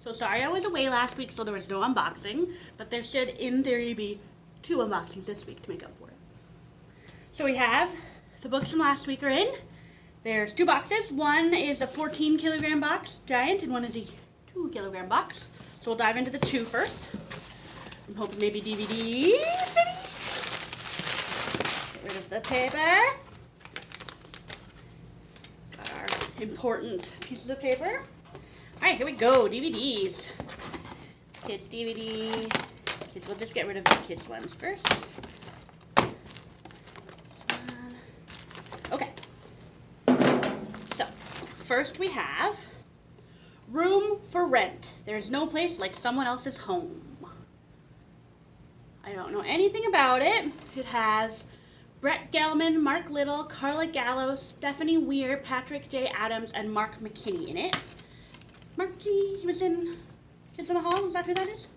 So sorry I was away last week, so there was no unboxing, but there should, in theory, be 2 unboxings this week to make up for it. So we have the books from last week are in. There's 2 boxes. One is a 14 kilogram box, giant, and one is a 2 kilogram box. So we'll dive into the 2 first. I'm hoping maybe DVDs, maybe? Get rid of the paper. Got our important pieces of paper. All right, here we go, DVDs. Kids DVD. Kids, we'll just get rid of the kids ones first. Okay. So, first we have Room for Rent. There's no place like someone else's home. I don't know anything about it. It has Brett Gelman, Mark Little, Carla Gallo, Stephanie Weir, Patrick J. Adams, and Mark McKinney in it. Mark McKinney, he was in Kids in the Hall, is that who that is?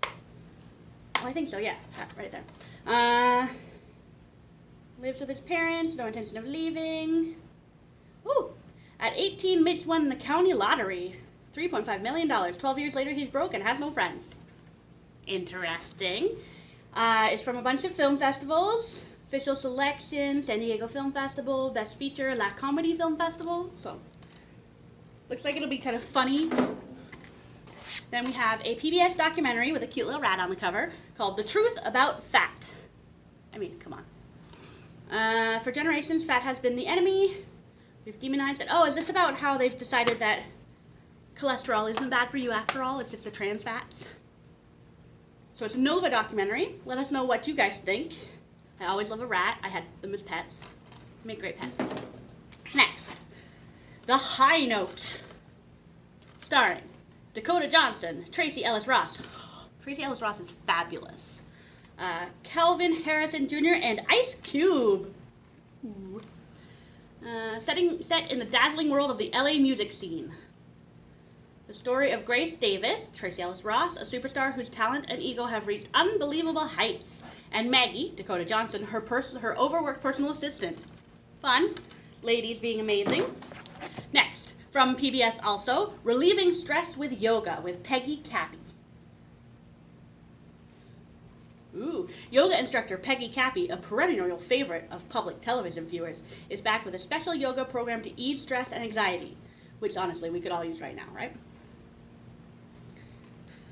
Oh, I think so, yeah, right there. Lives with his parents, no intention of leaving. Ooh, at 18, Mitch won the county lottery. $3.5 million. 12 years later, he's broke and has no friends. Interesting. It's from a bunch of film festivals. Official selection, San Diego Film Festival, Best Feature, La Comedy Film Festival. So, looks like it'll be kind of funny. Then we have a PBS documentary with a cute little rat on the cover called The Truth About Fat. I mean, come on. For generations, fat has been the enemy. We've demonized it. Oh, is this about how they've decided that cholesterol isn't bad for you after all? It's just the trans fats. So it's a Nova documentary. Let us know what you guys think. I always love a rat. I had them as pets. They make great pets. Next, The High Note. Starring Dakota Johnson, Tracy Ellis Ross. Tracy Ellis Ross is fabulous. Calvin Harrison Jr. and Ice Cube. Set in the dazzling world of the LA music scene. The story of Grace Davis, Tracy Ellis Ross, a superstar whose talent and ego have reached unbelievable heights, and Maggie, Dakota Johnson, her overworked personal assistant. Fun. Ladies being amazing. Next, from PBS also, Relieving Stress with Yoga with Peggy Cappy. Ooh. Yoga instructor Peggy Cappy, a perennial favorite of public television viewers, is back with a special yoga program to ease stress and anxiety, which honestly we could all use right now, right?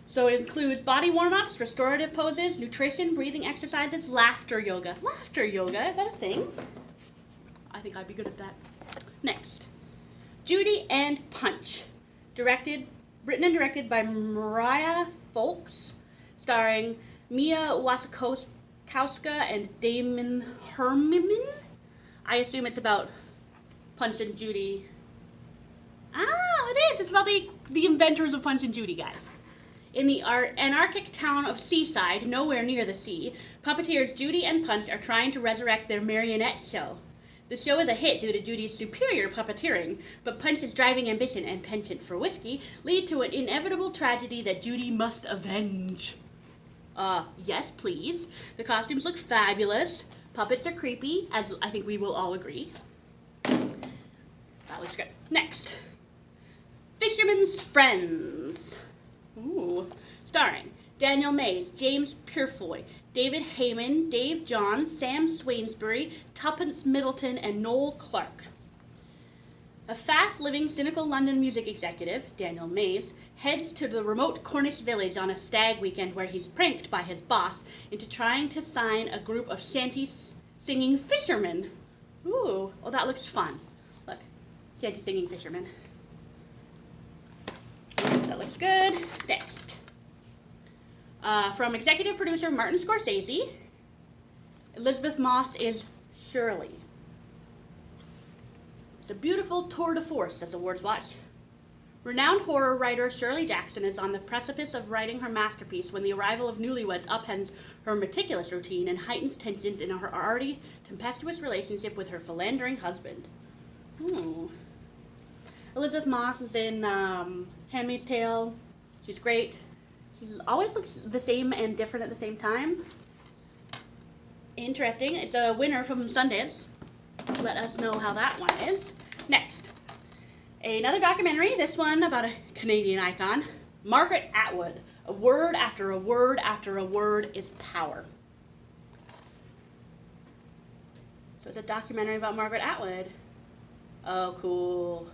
So it includes body warm-ups, restorative poses, nutrition, breathing exercises, laughter yoga. Laughter yoga, is that a thing? I think I'd be good at that. Next, Judy and Punch. Written and directed by Mariah Folks, starring Mia Wasikowska and Damon Herman. I assume it's about Punch and Judy. Ah, it is! It's about the inventors of Punch and Judy, guys. In the anarchic town of Seaside, nowhere near the sea, puppeteers Judy and Punch are trying to resurrect their marionette show. The show is a hit due to Judy's superior puppeteering, but Punch's driving ambition and penchant for whiskey lead to an inevitable tragedy that Judy must avenge. Yes, please. The costumes look fabulous. Puppets are creepy, as I think we will all agree. That looks good. Next, Fisherman's Friends. Ooh. Starring Daniel Mays, James Purefoy, David Heyman, Dave Johns, Sam Swainsbury, Tuppence Middleton, and Noel Clark. A fast-living, cynical London music executive, Daniel Mays, heads to the remote Cornish village on a stag weekend where he's pranked by his boss into trying to sign a group of shanty-singing fishermen. Ooh, oh, that looks fun. Look, shanty-singing fishermen. That looks good. Next. From executive producer Martin Scorsese, Elizabeth Moss is Shirley. It's a beautiful tour de force, says Awards Watch. Renowned horror writer Shirley Jackson is on the precipice of writing her masterpiece when the arrival of newlyweds upends her meticulous routine and heightens tensions in her already tempestuous relationship with her philandering husband. Elizabeth Moss is in Handmaid's Tale. She's great. She always looks the same and different at the same time. Interesting. It's a winner from Sundance. Let us know how that one is. Next, another documentary, this one about a Canadian icon, Margaret Atwood. A word after a word after a word is power. So it's a documentary about Margaret Atwood. Oh, cool.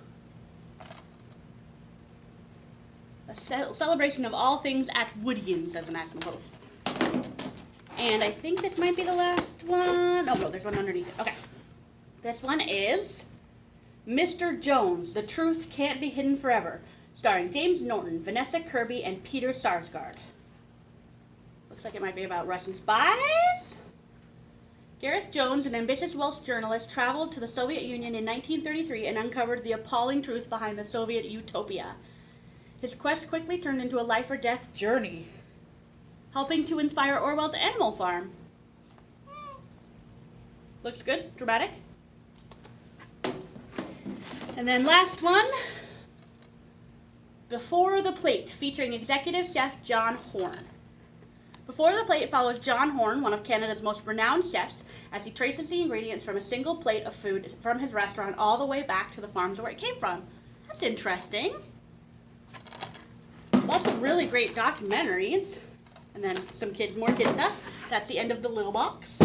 A celebration of all things Atwoodian, says the National Post. And I think this might be the last one. Oh, no, there's one underneath it. Okay. This one is Mr. Jones, The Truth Can't Be Hidden Forever, starring James Norton, Vanessa Kirby, and Peter Sarsgaard. Looks like it might be about Russian spies. Gareth Jones, an ambitious Welsh journalist, traveled to the Soviet Union in 1933 and uncovered the appalling truth behind the Soviet utopia. His quest quickly turned into a life-or-death journey, helping to inspire Orwell's Animal Farm. Looks good, dramatic. And then last one, Before the Plate, featuring executive chef John Horn. Before the Plate follows John Horn, one of Canada's most renowned chefs, as he traces the ingredients from a single plate of food from his restaurant all the way back to the farms where it came from. That's interesting. Lots of really great documentaries. And then some more kid stuff. That's the end of the little box.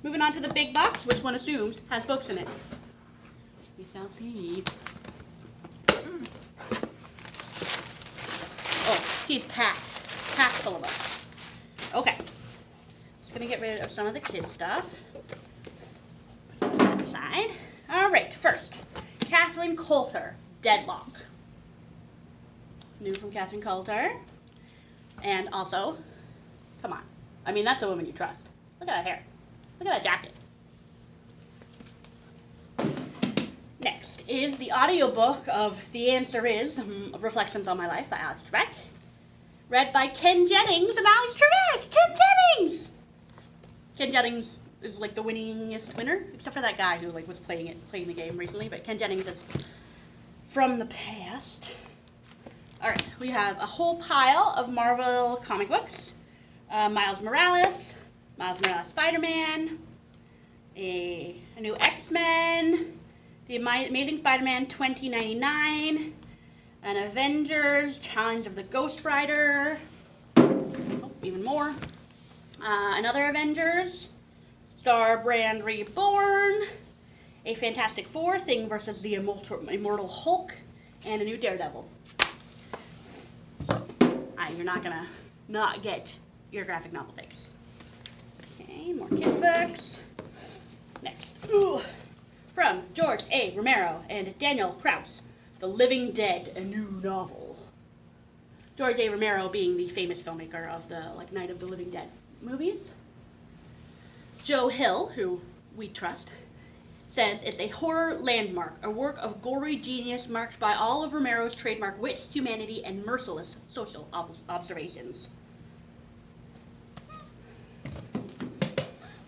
Moving on to the big box, which one assumes has books in it. We shall see. Oh, she's packed. Packed full of books. Okay. Just gonna get rid of some of the kid stuff. Put it on the side. All right, first, Catherine Coulter, Deadlock. New from Catherine Coulter. And also, come on. I mean, that's a woman you trust. Look at that hair. Look at that jacket. Next is the audiobook of The Answer Is, Reflections on My Life by Alex Trebek. Read by Ken Jennings and Alex Trebek. Ken Jennings! Ken Jennings is like the winningest winner, except for that guy who like was playing the game recently, but Ken Jennings is from the past. All right, we have a whole pile of Marvel comic books. Miles Morales Spider-Man, a new X-Men, the Amazing Spider-Man 2099, an Avengers, Challenge of the Ghost Rider, oh, even more, another Avengers, Star Brand Reborn, a Fantastic Four, Thing versus the Immortal Hulk, and a new Daredevil. You're not gonna not get your graphic novel fix. Okay, more kids books. Next, from George A. Romero and Daniel Kraus, The Living Dead, a new novel. George A. Romero being the famous filmmaker of the Night of the Living Dead movies. Joe Hill, who we trust, says it's a horror landmark, a work of gory genius marked by all of Romero's trademark wit, humanity, and merciless social observations.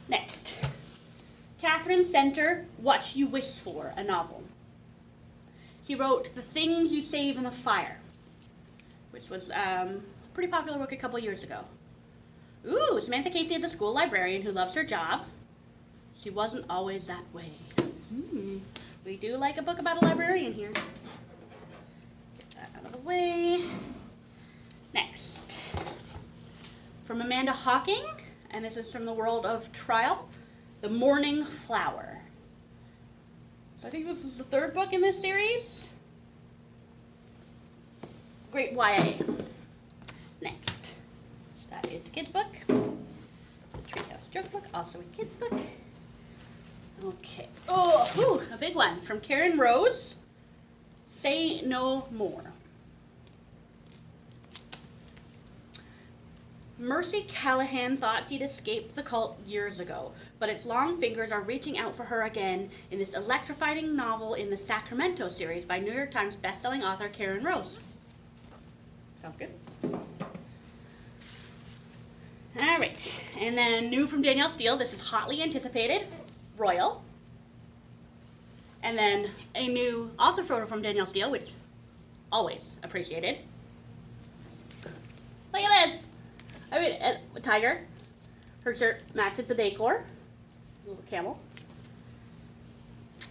Next, Catherine Center, What You Wish For, a novel. He wrote The Things You Save in the Fire, which was a pretty popular book a couple years ago. Ooh, Samantha Casey is a school librarian who loves her job. She wasn't always that way. We do like a book about a librarian here. Get that out of the way. Next, from Amanda Hawking, and this is from the world of Trial, The Morning Flower. So I think this is the third book in this series. Great YA. Next, that is a kid's book. The Treehouse Joke Book, also a kid's book. Okay. Oh, a big one from Karen Rose. Say No More. Mercy Callahan thought she'd escaped the cult years ago, but its long fingers are reaching out for her again in this electrifying novel in the Sacramento series by New York Times bestselling author Karen Rose. Sounds good. All right. And then new from Danielle Steele. This is hotly anticipated. Royal. And then a new author photo from Danielle Steele, which always appreciated. Look at this. I mean, a tiger. Her shirt matches the decor. A little camel.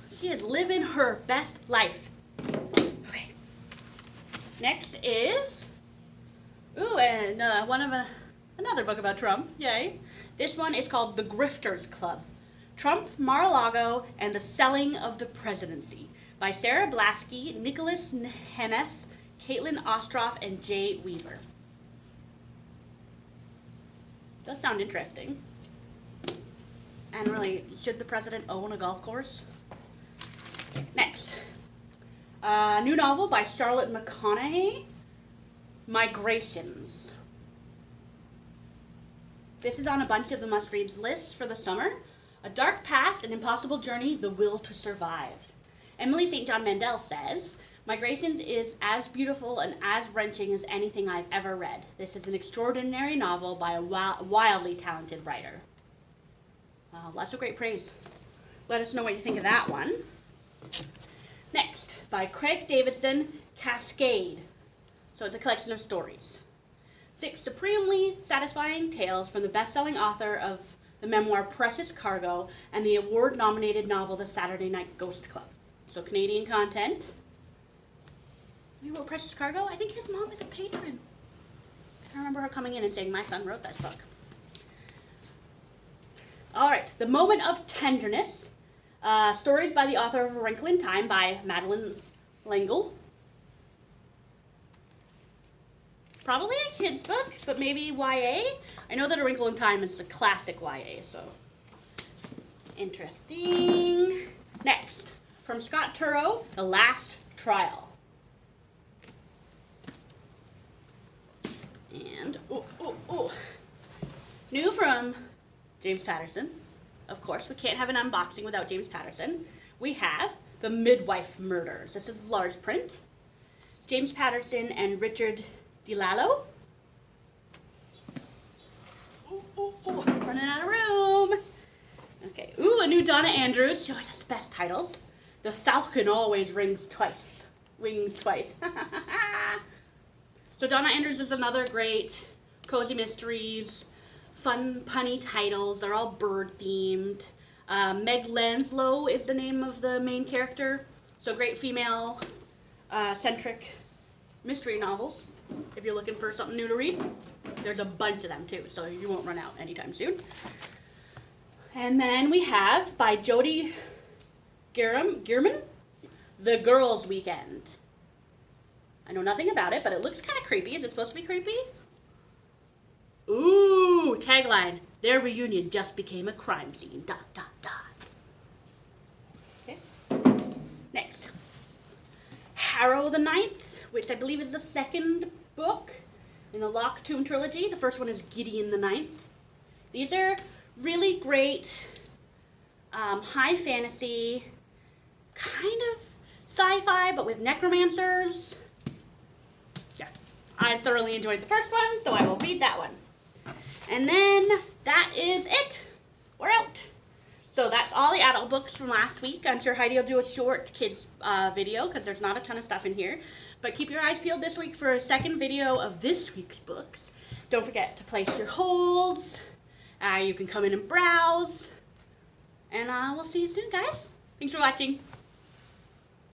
She is living her best life. Okay. Next is Ooh, and another book about Trump. Yay! This one is called The Grifters Club: Trump, Mar-a-Lago, and the Selling of the Presidency by Sarah Blasky, Nicholas Hemes, Caitlin Ostroff, and Jay Weaver. Does sound interesting. And really, should the president own a golf course? Next. New novel by Charlotte McConaughey, Migrations. This is on a bunch of the must-reads lists for the summer. A dark past, an impossible journey, the will to survive. Emily St. John Mandel says, Migrations is as beautiful and as wrenching as anything I've ever read. This is an extraordinary novel by a wildly talented writer. Lots of great praise. Let us know what you think of that one. Next, by Craig Davidson, Cascade. So it's a collection of stories. 6 supremely satisfying tales from the best-selling author of the memoir Precious Cargo and the award-nominated novel The Saturday Night Ghost Club. So Canadian content. He wrote Precious Cargo? I think his mom is a patron. I remember her coming in and saying, my son wrote that book. All right, The Moment of Tenderness. Stories by the author of A Wrinkle in Time by Madeleine L'Engle. Probably a kid's book, but maybe YA. I know that A Wrinkle in Time is a classic YA, so interesting. Next, from Scott Turow, The Last Trial. And, new from James Patterson. Of course, we can't have an unboxing without James Patterson. We have The Midwife Murders. This is large print. It's James Patterson and Richard DiLallo. Running out of room. Okay, a new Donna Andrews. She always has best titles. The Falcon Always Wings Twice. So Donna Andrews is another great cozy mysteries, fun, punny titles. They're all bird-themed. Meg Lanslow is the name of the main character. So great female-centric mystery novels. If you're looking for something new to read, there's a bunch of them too, so you won't run out anytime soon. And then we have, by Jodi Gearman, The Girls' Weekend. I know nothing about it, but it looks kind of creepy. Is it supposed to be creepy? Ooh, tagline. Their reunion just became a crime scene. ... Okay. Next. Harrow the Ninth, which I believe is the second book in the Lock Tomb trilogy. The first one is Gideon the Ninth. These are really great high fantasy, kind of sci-fi, but with necromancers. Yeah, I thoroughly enjoyed the first one, so I will read that one. And then that is it. We're out. So that's all the adult books from last week. I'm sure Heidi will do a short kids video because there's not a ton of stuff in here. But keep your eyes peeled this week for a second video of this week's books. Don't forget to place your holds. You can come in and browse. And we'll see you soon, guys. Thanks for watching.